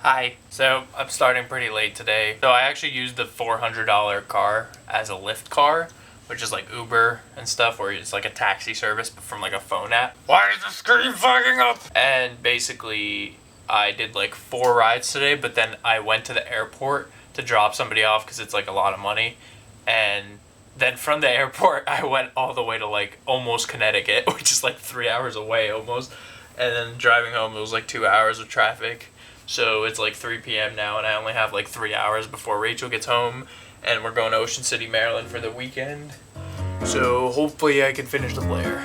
Hi. So I'm starting pretty late today. So I actually used the $400 car as a Lyft car, which is like Uber and stuff, where it's like a taxi service but from like a phone app. Why is the screen fucking up? And basically I did like 4 rides today, but then I went to the airport to drop somebody off because it's like a lot of money. And then from the airport I went all the way to like almost Connecticut, which is like 3 hours away almost. And then driving home it was like 2 hours of traffic. So it's like 3 p.m. now, and I only have like 3 hours before Rachel gets home, and we're going to Ocean City, Maryland for the weekend. So hopefully I can finish the flare.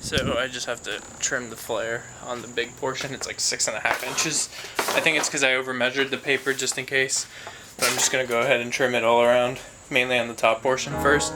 So I just have to trim the flare on the big portion. It's like 6.5 inches. I think it's because I over measured the paper just in case. But I'm just going to go ahead and trim it all around, mainly on the top portion first.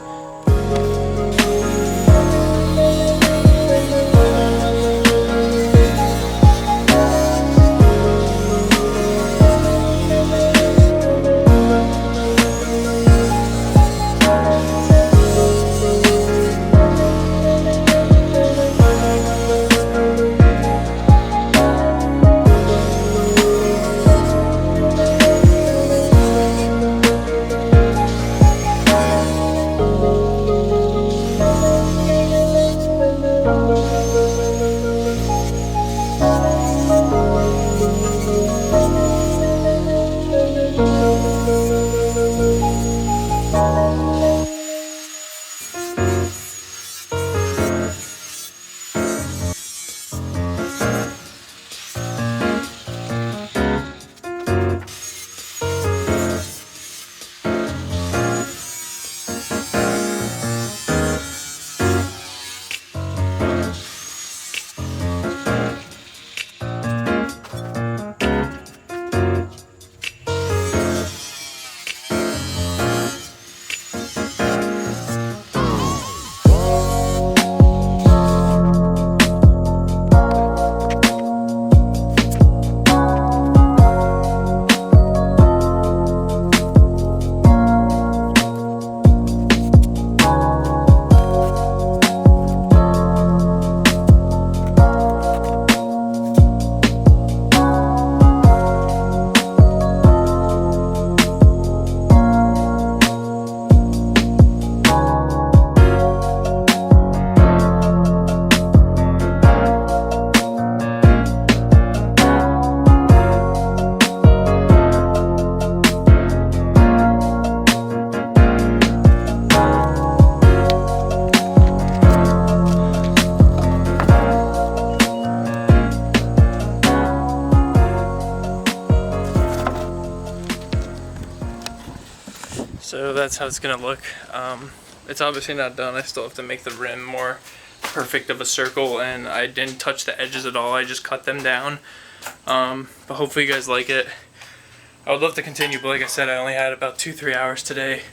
that's how it's gonna look. It's obviously not done. I still have to make the rim more perfect of a circle, and I didn't touch the edges at all. I just cut them down. But hopefully you guys like it. I would love to continue, but like I said, I only had about 2-3 hours today,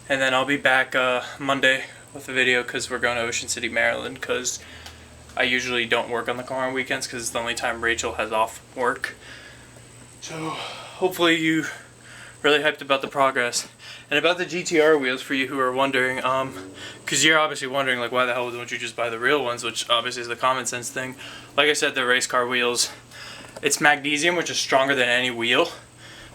and then I'll be back Monday with a video because we're going to Ocean City, Maryland, because I usually don't work on the car on weekends because it's the only time Rachel has off work. So hopefully you really hyped about the progress. And about the GTR wheels, for you who are wondering, because you're obviously wondering, like, why the hell don't you just buy the real ones, which obviously is the common sense thing. Like I said, the race car wheels, it's magnesium, which is stronger than any wheel,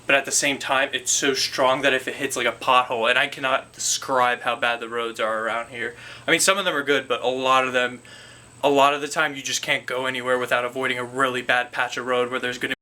but at the same time, it's so strong that if it hits like a pothole, and I cannot describe how bad the roads are around here. I mean, some of them are good, but a lot of the time you just can't go anywhere without avoiding a really bad patch of road where there's going to